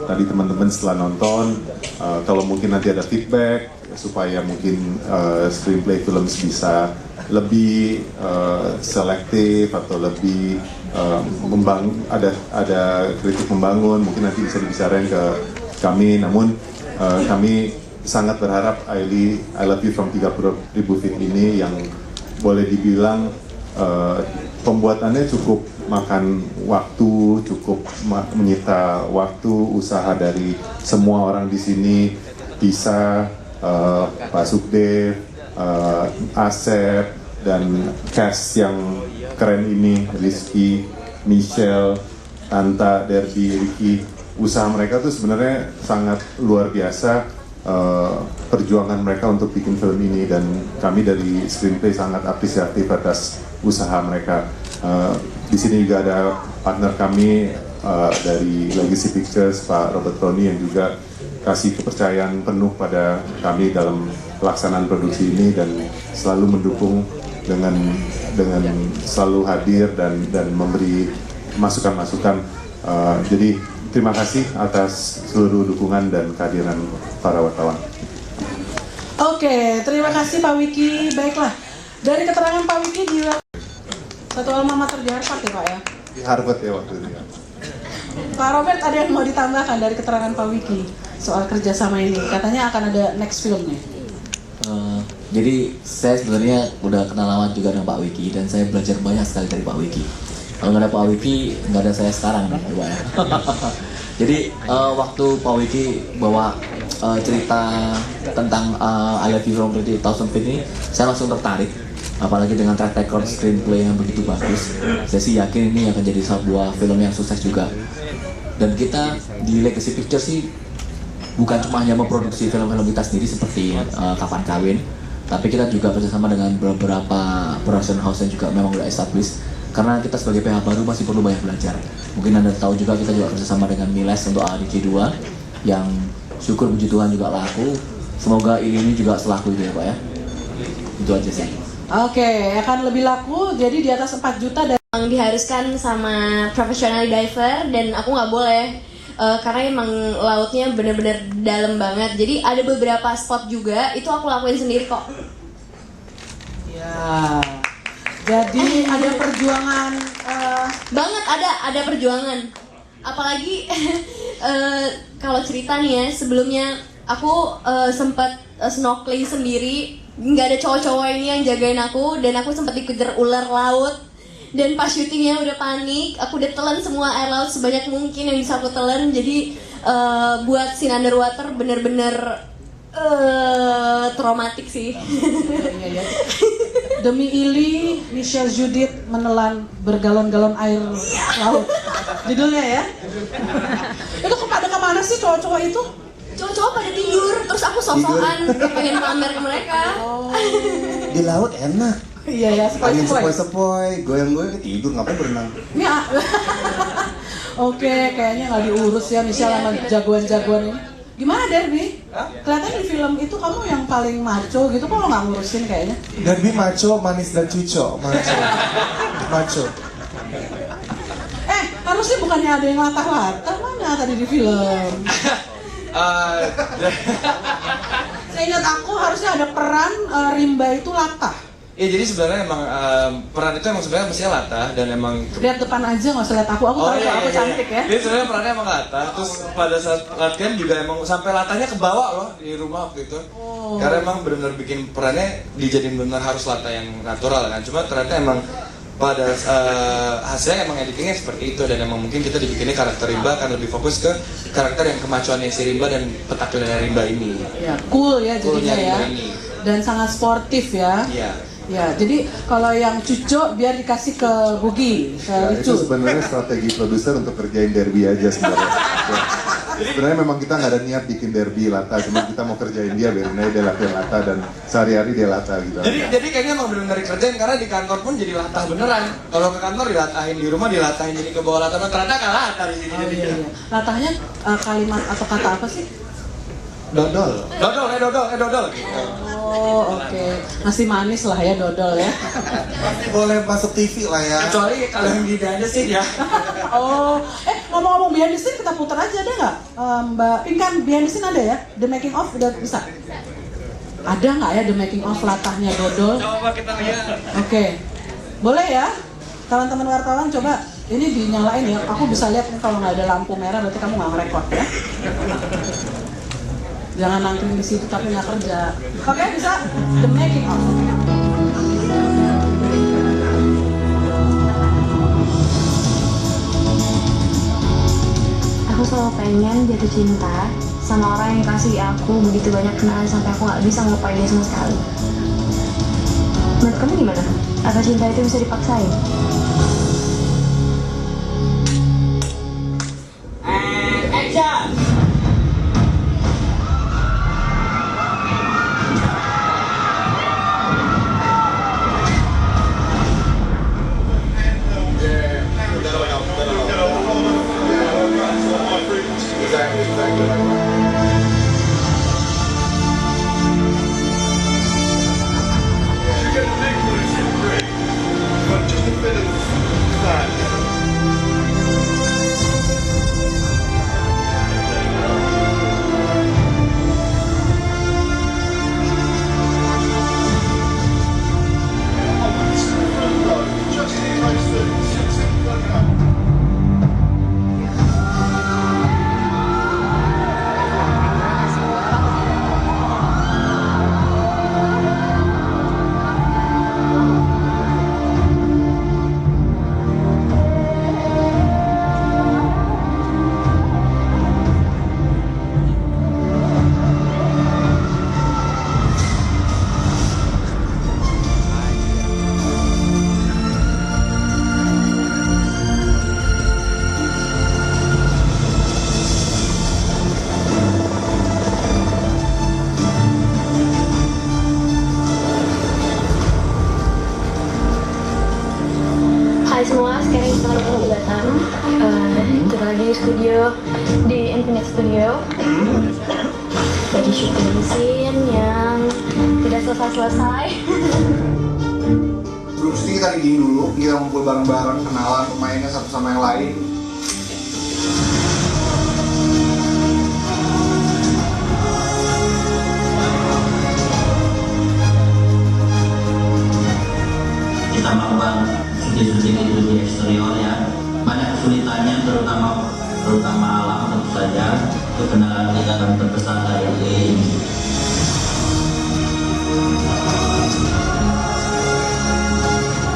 tadi teman-teman setelah nonton, kalau mungkin nanti ada feedback supaya mungkin screenplay film bisa lebih selektif atau lebih ada kritik membangun, mungkin nanti bisa dibicarain ke kami. Namun kami sangat berharap I Love You From 30.000 Feet ini yang boleh dibilang pembuatannya cukup makan waktu, cukup menyita waktu, usaha dari semua orang di sini, Tisa, Pak Sukdev, Asep, dan cast yang keren ini, Rizky, Michelle, Tanta, Derby, Ricky. Usaha mereka tuh sebenarnya sangat luar biasa, perjuangan mereka untuk bikin film ini, dan kami dari Screenplay sangat apresiatif atas usaha mereka. Di sini juga ada partner kami dari Legacy Pictures, Pak Robert Roni, yang juga kasih kepercayaan penuh pada kami dalam pelaksanaan produksi ini dan selalu mendukung dengan selalu hadir dan memberi masukan-masukan. Jadi terima kasih atas seluruh dukungan dan kehadiran para wartawan. Oke, terima kasih Pak Wiki. Baiklah, dari keterangan Pak Wiki di satu alma mater di Harvard ya Pak ya? Di Harvard ya waktu itu ya. Pak Robert, ada yang mau ditambahkan dari keterangan Pak Wiki soal kerjasama ini? Katanya akan ada next film nih. Jadi saya sebenarnya udah kenal lama juga dengan Pak Wiki dan saya belajar banyak sekali dari Pak Wiki. Kalau nggak ada Pak Wiki, nggak ada saya sekarang nih, Pak ya. Jadi waktu Pak Wiki bawa cerita tentang I Love You From 30.000 Feet ini, saya langsung tertarik. Apalagi dengan track record screenplay yang begitu bagus, saya sih yakin ini akan jadi sebuah film yang sukses juga. Dan kita di Legacy Pictures sih bukan cuma hanya memproduksi film-film kita sendiri seperti Kapan Kawin, tapi kita juga kerjasama dengan beberapa production house yang juga memang udah established. Karena kita sebagai PH baru masih perlu banyak belajar. Mungkin Anda tahu juga kita juga kerjasama dengan Miles untuk ADC 2 yang syukur puji Tuhan juga laku. Semoga ini juga selaku itu ya Pak ya. Itu aja sih. Oke, akan lebih laku, jadi di atas 4 juta dan Emang diharuskan sama professional diver dan aku nggak boleh karena emang lautnya bener-bener dalam banget. Jadi ada beberapa spot juga itu aku lakuin sendiri kok. ya. Jadi ada perjuangan Banget ada perjuangan. Apalagi kalau cerita nih ya, sebelumnya aku sempat snorkeling sendiri, nggak ada cowok-cowok ini yang jagain aku, dan aku sempat dikejar ular laut. Dan pas syutingnya udah panik, aku udah telan semua air laut sebanyak mungkin yang bisa aku telan. Jadi buat scene underwater bener-bener traumatik sih. Iya. Demi Ili, Michelle Judith menelan bergalon-galon air laut. Judulnya ya. Itu pada kemana sih cowok-cowok itu? Cowok-cowok pada tidur, terus aku sok-sokan pengen pamer ke mereka. Di laut enak. Iya ya, Angin sepoi-sepoi. sepoi-sepoi, goyang-goyang tidur, ngapain berenang? Ini Oke, kayaknya nggak diurus ya Michelle sama jagoan-jagoan ini. Gimana Derby? Kelihatan di film itu kamu yang paling maco gitu, kok lo nggak ngurusin kayaknya? Derby maco, manis dan cuco, maco. Harusnya bukannya ada yang latah-latah, mana tadi di film? Saya ingat aku harusnya ada peran Rimba itu latah. Ya jadi sebenarnya emang peran itu emang sebenarnya mestinya latah dan emang Lihat depan aja, nggak usah lihat aku tahu iya, aku iya, cantik ya. Jadi sebenarnya perannya emang latah, terus pada saat latihan juga emang sampai latahnya kebawa loh di rumah waktu itu. Karena emang benar-benar bikin perannya dijadiin benar harus latah yang natural kan. Cuma ternyata emang pada hasilnya emang editingnya seperti itu, dan emang mungkin kita dibikinnya karakter Rimba akan lebih fokus ke karakter yang kemacuannya si Rimba dan petakilnya Rimba ini. Ya, cool ya jadinya ya. Ini. Dan sangat sportif ya. Iya. Ya, jadi kalau yang cuco biar dikasih ke Bugi, ke Ya, itu Ricu. sebenarnya strategi produser untuk kerjain Derby aja sebenarnya. Ya. Sebenarnya memang kita nggak ada niat bikin Derby lata, cuma kita mau kerjain dia, biarin aja dia latihan lata dan sehari-hari dia lata gitu. Jadi kayaknya emang benar-benar dikerjain, karena di kantor pun jadi latah beneran. Kalau ke kantor dilatahin, di rumah dilatahin, jadi ke bawah latah, ternyata nggak latah di sini. Oh, iya. Latahnya kalimat atau kata apa sih? Dodol. Dodol. Oh, oke. Masih manis lah ya dodol ya. Boleh masuk TV lah ya. Kecuali kalau yang di aja sih ya. Oh, ngomong-ngomong behind the scene kita putar aja, ada nggak? Mbak Pinkan, behind the scene ada ya? The making of udah bisa? Ada nggak ya the making of latahnya dodol? Coba kita lihat. Oke, boleh ya? Teman-teman wartawan coba ini dinyalain ya. Aku bisa lihat nih kalau nggak ada lampu merah berarti kamu nggak ngerekord ya. Jangan nangkring di situ tapi nggak kerja. Oke, bisa? The making of. Aku selalu pengen jatuh cinta sama orang yang kasih aku begitu banyak kenangan sampai aku nggak bisa ngelupain dia sama sekali. Menurut kamu gimana? Apa cinta itu bisa dipaksain? Hai semua, sekarang kita lagi di Batam. Kita lagi di studio, di Infinite Studio. Lagi syuting scene yang tidak selesai-selesai. Sebelum syuting kita reading dulu, kita ngumpul bareng-bareng, kenalan pemainnya satu sama yang lain. Kita melakukan syuting itu di eksterior ya, banyak kesulitannya terutama alam tentu saja. Itu kendala yang terbesar dari ini.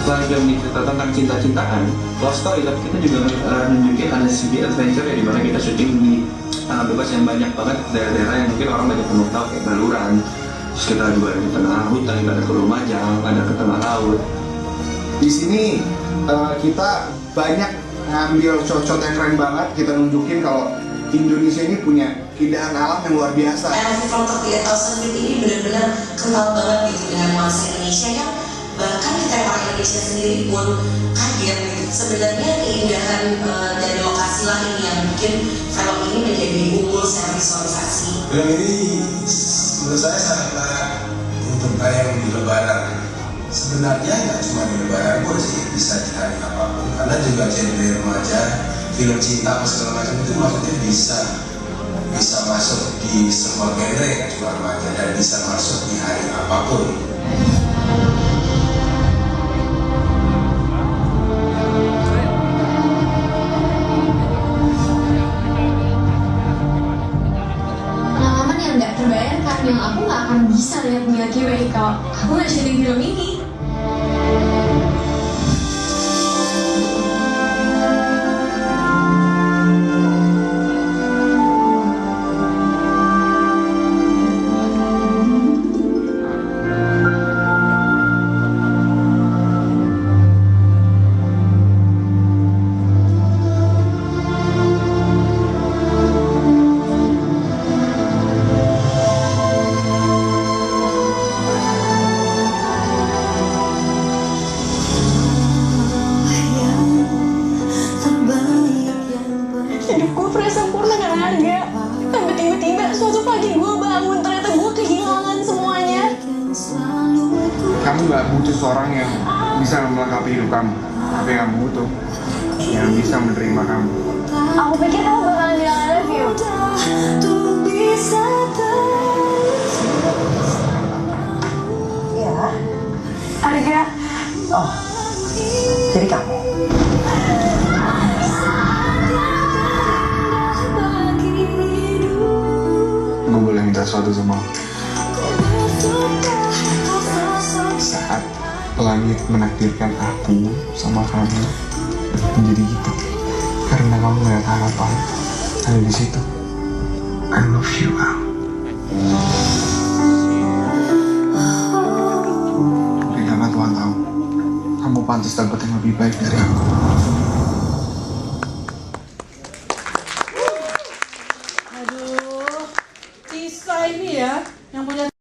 Selain film ini cerita tentang cinta-cintaan, love story, tapi kita juga nunjukin ada sisi adventure ya, dimana kita syuting di tanah bebas yang banyak banget daerah-daerah yang mungkin orang banyak belum tahu, kayak Baluran. Terus kita juga ada di tengah hutan, kita ada ke Lumajang, ada ke tengah laut. Di sini kita banyak ngambil shot-shot yang keren banget, kita nunjukin kalau Indonesia ini punya keindahan alam yang luar biasa. LV from 38,000 feet ini benar-benar kental banget gitu dengan nuansa Indonesia yang bahkan kita orang Indonesia sendiri pun kaget gitu. Sebenarnya keindahan dari lokasi lah ini yang bikin film ini menjadi unggul secara visualisasi. Film ini menurut saya sangat menarik untuk tayang di Lebaran. Sebenarnya nggak cuma di Lebaran pun sih, bisa di hari apapun. Karena juga genre remaja, film cinta atau segala macam itu maksudnya bisa masuk di semua genre, nggak cuma remaja, dan bisa masuk di hari apapun. Pengalaman yang nggak terbayarkan, yang aku nggak akan bisa lihat Milky Way kalau aku nggak syuting film ini. Hidupku pernah sempurna dengan harga. Tapi tiba-tiba suatu pagi gue bangun, ternyata gue kehilangan semuanya. Kamu nggak butuh seorang yang bisa melengkapi hidup kamu. Tapi yang kamu butuh yang bisa menerima kamu. Aku pikir kamu bakalan bilang I love you. Ya. Arga. Oh, jadi kamu. Gue boleh minta sesuatu sama lo. Saat langit menakdirkan aku sama kamu menjadi gitu, karena kamu melihat harapan ada di situ. I love you, Al. Karena Tuhan tahu kamu pantas dapat yang lebih baik dari aku.